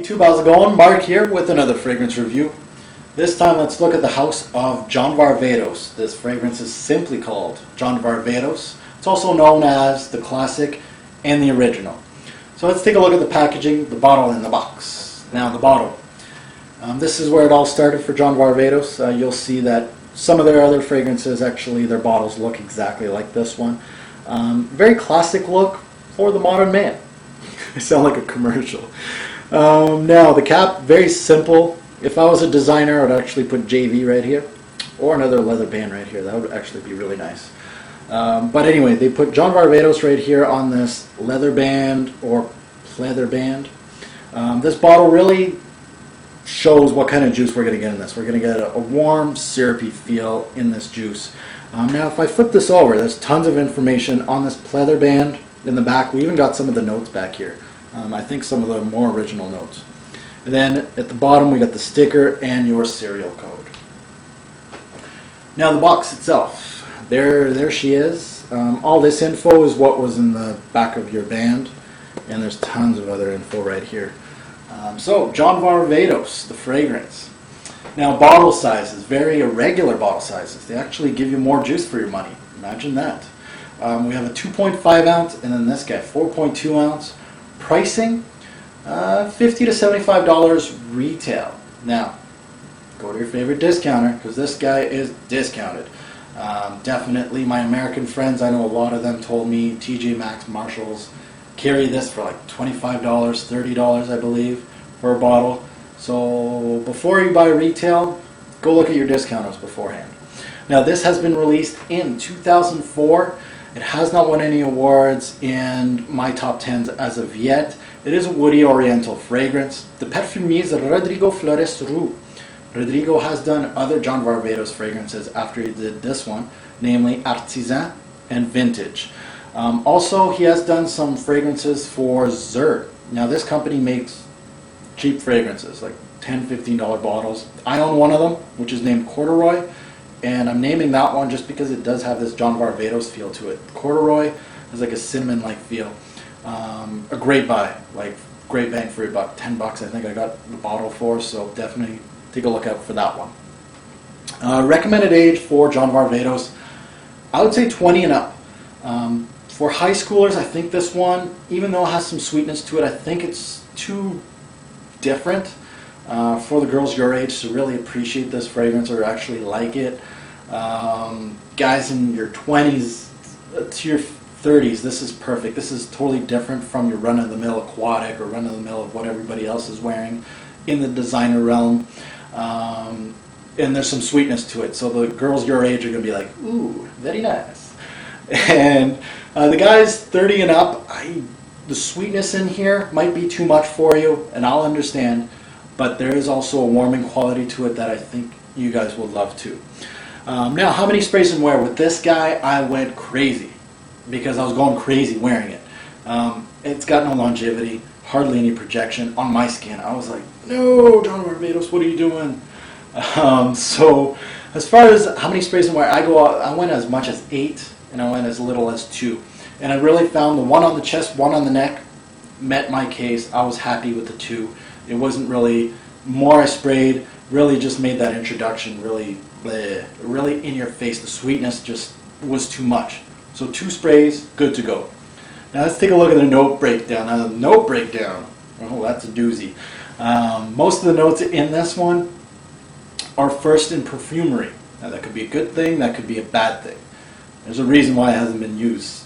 YouTube, how's it going? Mark here with another fragrance review. This time let's look at the house of John Varvatos. This fragrance is simply called John Varvatos. It's also known as the classic and the original. So let's take a look at the packaging, the bottle, and the box. Now the bottle. This is where it all started for John Varvatos. You'll see that some of their other fragrances, actually their bottles look exactly like this one. Very classic look for the modern man. I sound like a commercial. Now the cap, very simple. If I was a designer, I would actually put JV right here, or another leather band right here. That would actually be really nice. But anyway, they put John Varvatos right here on this leather band or pleather band. This bottle really shows what kind of juice we're going to get in this. We're going to get a warm, syrupy feel in this juice. Now if I flip this over, there's tons of information on this pleather band in the back. We even got some of the notes back here. I think some of the more original notes. And then at the bottom we got the sticker and your serial code. Now the box itself, there she is. All this info is what was in the back of your band, and there's tons of other info right here. So John Varvatos, the fragrance. Now bottle sizes, very irregular bottle sizes. They actually give you more juice for your money. Imagine that. We have a 2.5 ounce and then this guy, 4.2 ounce. Pricing, $50 to $75 retail. Now, go to your favorite discounter because this guy is discounted. Definitely my American friends, I know a lot of them told me TJ Maxx, Marshalls carry this for like $25, $30 I believe for a bottle. So before you buy retail, go look at your discounters beforehand. Now this has been released in 2004. It has not won any awards in my top 10s as of yet. It is a woody oriental fragrance. The parfumier is Rodrigo Flores Roux. Rodrigo has done other John Varvatos fragrances after he did this one, namely Artisan and Vintage. Also, he has done some fragrances for Zur. Now this company makes cheap fragrances, like $10, $15 bottles. I own one of them, which is named Corduroy. And I'm naming that one just because it does have this John Varvatos feel to it. Corduroy has like a cinnamon-like feel. A great buy, like great bang for your buck. $10 I think I got the bottle for, so definitely take a look out for that one. Recommended age for John Varvatos, I would say 20 and up. For high schoolers, I think this one, even though it has some sweetness to it, I think it's too different for the girls your age to really appreciate this fragrance or actually like it. Guys in your 20s to your 30s, this is perfect. This is totally different from your run-of-the-mill aquatic or run-of-the-mill of what everybody else is wearing in the designer realm. And there's some sweetness to it, so the girls your age are going to be like, ooh, very nice. And the guys 30 and up, the sweetness in here might be too much for you, and I'll understand. But there is also a warming quality to it that I think you guys will love too. Now, how many sprays and wear? With this guy, I went crazy because I was going crazy wearing it. It's got no longevity, hardly any projection on my skin. I was like, no, John Varvatos, what are you doing? So as far as how many sprays and wear, I went as much as 8 and I went as little as 2. And I really found the one on the chest, one on the neck met my case. I was happy with the 2. It wasn't really more I sprayed, really just made that introduction really in your face. The sweetness just was too much. So 2 sprays, good to go. Now let's take a look at the note breakdown. Now the note breakdown, oh, that's a doozy. Most of the notes in this one are first in perfumery. Now that could be a good thing, that could be a bad thing. There's a reason why it hasn't been used.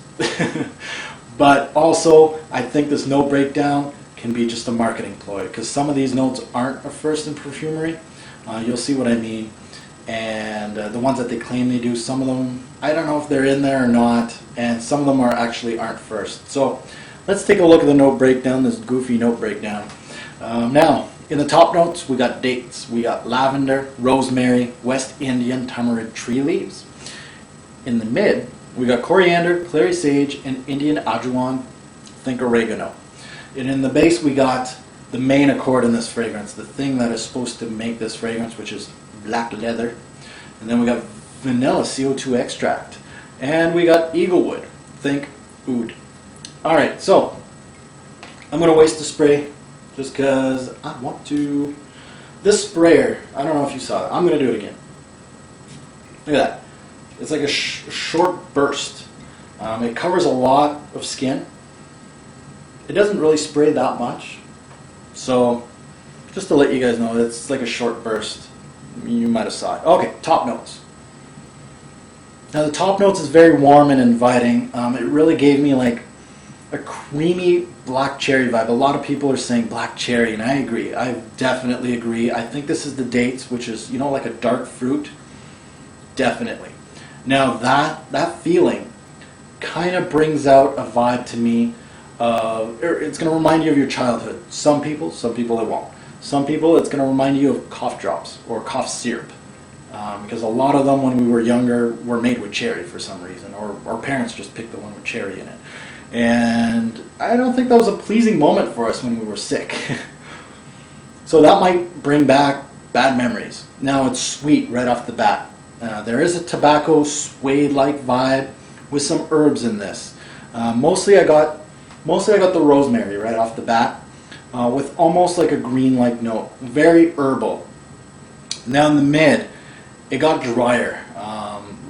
But also, I think this note breakdown can be just a marketing ploy because some of these notes aren't a first in perfumery. You'll see what I mean. And the ones that they claim they do, some of them, I don't know if they're in there or not, and some of them aren't first. So let's take a look at the note breakdown, this goofy note breakdown. Now, in the top notes, we got dates. We got lavender, rosemary, West Indian tamarind tree leaves. In the mid, we got coriander, clary sage, and Indian ajuwan, think oregano. And in the base, we got the main accord in this fragrance, the thing that is supposed to make this fragrance, which is black leather. And then we got vanilla CO2 extract. And we got eaglewood, think oud. Alright, so I'm going to waste the spray just because I want to. This sprayer, I don't know if you saw it. I'm going to do it again. Look at that. It's like a short burst. It covers a lot of skin. It doesn't really spray that much. So, just to let you guys know, it's like a short burst. You might have saw it. Okay, top notes. Now the top notes is very warm and inviting. It really gave me like a creamy black cherry vibe. A lot of people are saying black cherry, and I agree. I definitely agree. I think this is the dates, which is, like a dark fruit. Definitely. Now that feeling kind of brings out a vibe to me. It's going to remind you of your childhood. Some people it won't. Some people it's going to remind you of cough drops or cough syrup. Because a lot of them when we were younger were made with cherry for some reason, or our parents just picked the one with cherry in it. And I don't think that was a pleasing moment for us when we were sick. So that might bring back bad memories. Now it's sweet right off the bat. There is a tobacco suede-like vibe with some herbs in this. Mostly I got the rosemary right off the bat, with almost like a green-like note. Very herbal. Now in the mid, it got drier.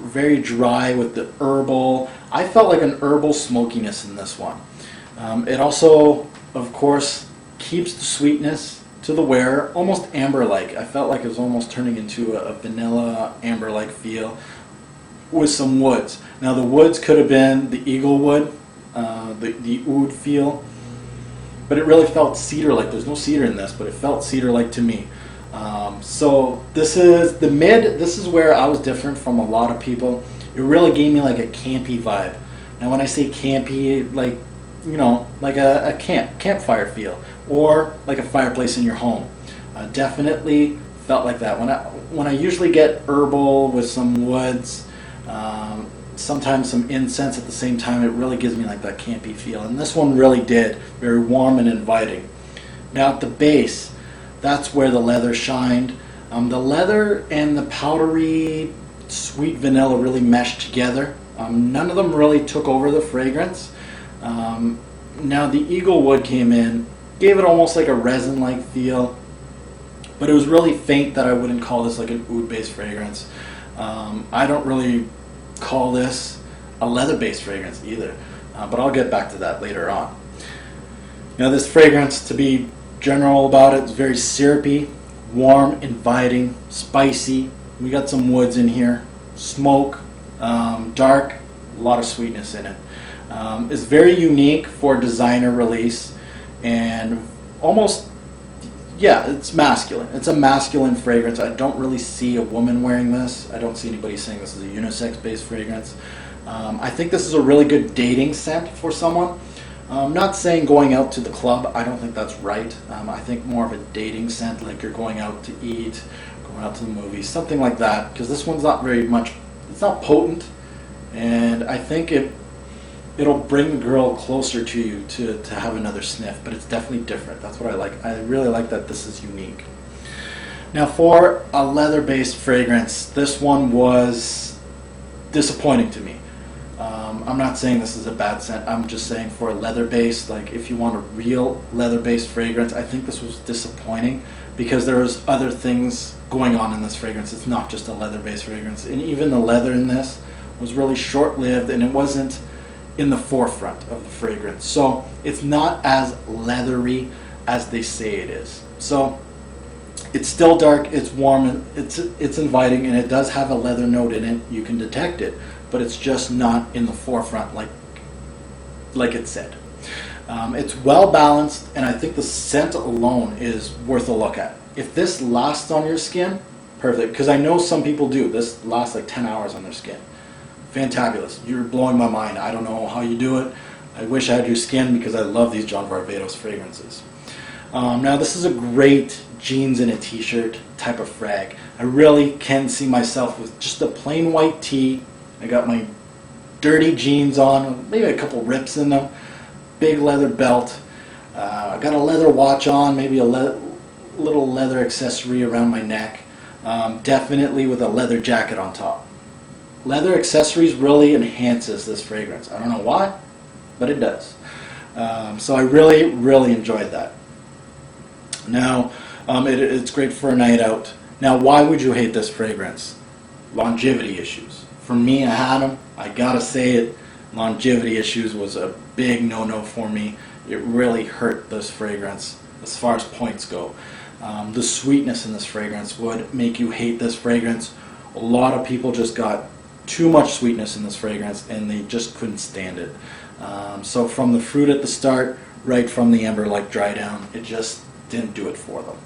Very dry with the herbal. I felt like an herbal smokiness in this one. It also, of course, keeps the sweetness to the wearer, almost amber-like. I felt like it was almost turning into a vanilla amber-like feel with some woods. Now the woods could have been the eagle wood, the oud feel, but it really felt cedar-like. There's no cedar in this, but it felt cedar-like to me. So this is the mid. This is where I was different from a lot of people. It really gave me like a campy vibe. Now when I say campy, like like a campfire feel, or like a fireplace in your home. Definitely felt like that. When I usually get herbal with some woods, sometimes some incense at the same time, it really gives me like that campy feel. And this one really did. Very warm and inviting. Now at the base, that's where the leather shined. The leather and the powdery sweet vanilla really meshed together. None of them really took over the fragrance. Now the eagle wood came in, gave it almost like a resin-like feel, but it was really faint that I wouldn't call this like an oud-based fragrance. I don't really call this a leather-based fragrance either, but I'll get back to that later on. Now this fragrance, to be general about it, is very syrupy, warm, inviting, spicy. We got some woods in here, smoke, dark, a lot of sweetness in it. It's very unique for designer release, and almost, it's masculine. It's a masculine fragrance. I don't really see a woman wearing this. I don't see anybody saying this is a unisex-based fragrance. I think this is a really good dating scent for someone. I'm not saying going out to the club. I don't think that's right. I think more of a dating scent, like you're going out to eat, going out to the movies, something like that. Because this one's not very much. It's not potent, and I think it'll bring the girl closer to you to have another sniff. But it's definitely different. That's what I like. I really like that this is unique. Now for a leather-based fragrance, this one was disappointing to me. I'm not saying this is a bad scent. I'm just saying for a leather-based, like if you want a real leather-based fragrance, I think this was disappointing because there was other things going on in this fragrance. It's not just a leather-based fragrance. And even the leather in this was really short-lived, and it wasn't in the forefront of the fragrance. So it's not as leathery as they say it is. So it's still dark, it's warm, and it's inviting, and it does have a leather note in it. You can detect it, but it's just not in the forefront like it said. It's well balanced, and I think the scent alone is worth a look at. If this lasts on your skin, perfect, because I know some people do. This lasts like 10 hours on their skin. Fantabulous. You're blowing my mind. I don't know how you do it. I wish I had your skin because I love these John Varvatos fragrances. Now this is a great jeans and a t-shirt type of frag. I really can see myself with just a plain white tee. I got my dirty jeans on, maybe a couple rips in them, big leather belt. I got a leather watch on, maybe a little leather accessory around my neck. Definitely with a leather jacket on top. Leather accessories really enhances this fragrance. I don't know why, but it does. So I really, really enjoyed that. Now, it's great for a night out. Now, why would you hate this fragrance? Longevity issues. For me, I had them. I gotta say it. Longevity issues was a big no-no for me. It really hurt this fragrance as far as points go. The sweetness in this fragrance would make you hate this fragrance. A lot of people just got too much sweetness in this fragrance and they just couldn't stand it. So from the fruit at the start, right from the amber like dry down, it just didn't do it for them.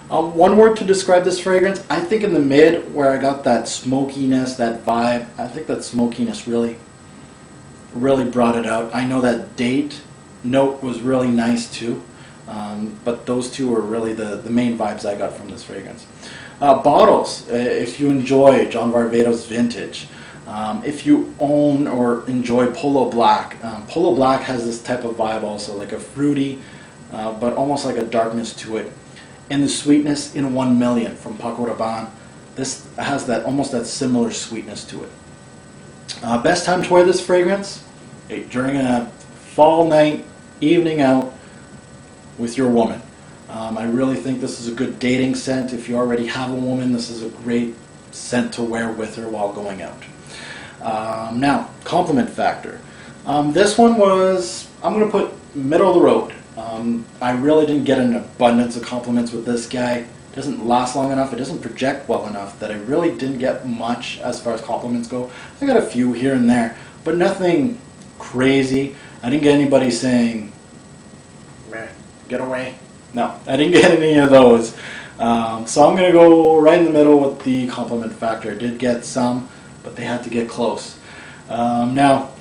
One word to describe this fragrance, I think in the mid where I got that smokiness, that vibe, I think that smokiness really brought it out. I know that date note was really nice too, but those two were really the main vibes I got from this fragrance. Bottles, if you enjoy John Varvatos vintage, if you own or enjoy Polo Black has this type of vibe also, like a fruity, but almost like a darkness to it. And the sweetness in 1 Million from Paco Rabanne, this has that almost that similar sweetness to it. Best time to wear this fragrance? During a fall night, evening out with your woman. I really think this is a good dating scent. If you already have a woman, this is a great scent to wear with her while going out. Now, compliment factor. This one was, I'm going to put middle of the road. I really didn't get an abundance of compliments with this guy. It doesn't last long enough. It doesn't project well enough that I really didn't get much as far as compliments go. I got a few here and there, but nothing crazy. I didn't get anybody saying, get away. No, I didn't get any of those. So I'm going to go right in the middle with the compliment factor. I did get some, but they had to get close. Now,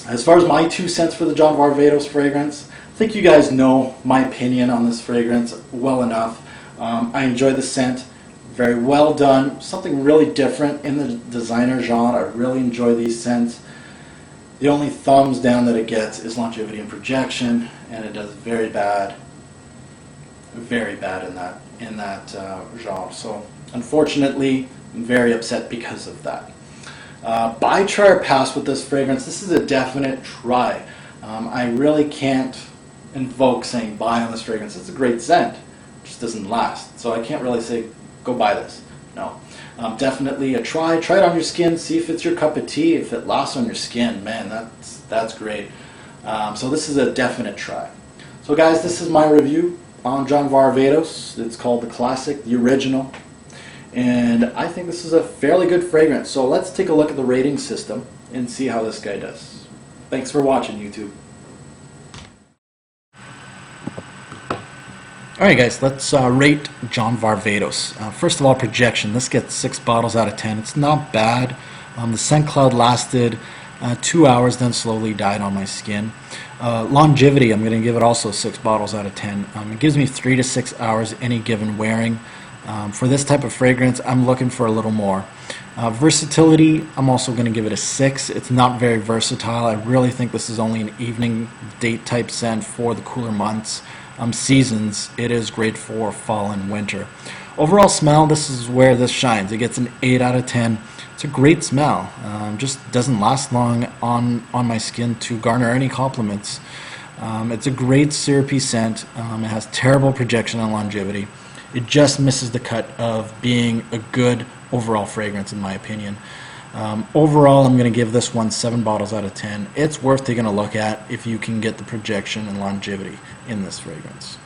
as far as my 2 cents for the John Varvatos fragrance, I think you guys know my opinion on this fragrance well enough. I enjoy the scent. Very well done. Something really different in the designer genre. I really enjoy these scents. The only thumbs down that it gets is longevity and projection, and it does very bad in that genre. So unfortunately, I'm very upset because of that. Buy, try, or pass with this fragrance. This is a definite try. I really can't invoke saying buy on this fragrance. It's a great scent. It just doesn't last. So I can't really say go buy this. No. Definitely a try. Try it on your skin. See if it's your cup of tea. If it lasts on your skin, man, that's great. So this is a definite try. So guys, this is my review on John Varvatos. It's called the Classic, the original. And I think this is a fairly good fragrance. So let's take a look at the rating system and see how this guy does. Thanks for watching, YouTube. Alright guys, let's rate John Varvatos. First of all, projection. This gets 6 bottles out of 10. It's not bad. The scent cloud lasted 2 hours, then slowly died on my skin. Longevity, I'm going to give it also 6 bottles out of 10. It gives me 3 to 6 hours any given wearing. For this type of fragrance, I'm looking for a little more. Versatility, I'm also going to give it a 6. It's not very versatile. I really think this is only an evening date type scent for the cooler months. Seasons, it is great for fall and winter. Overall smell, this is where this shines. It gets an 8 out of 10. It's a great smell. Just doesn't last long on my skin to garner any compliments. It's a great syrupy scent. It has terrible projection and longevity. It just misses the cut of being a good overall fragrance in my opinion. Overall, I'm going to give this one 7 bottles out of 10. It's worth taking a look at if you can get the projection and longevity in this fragrance.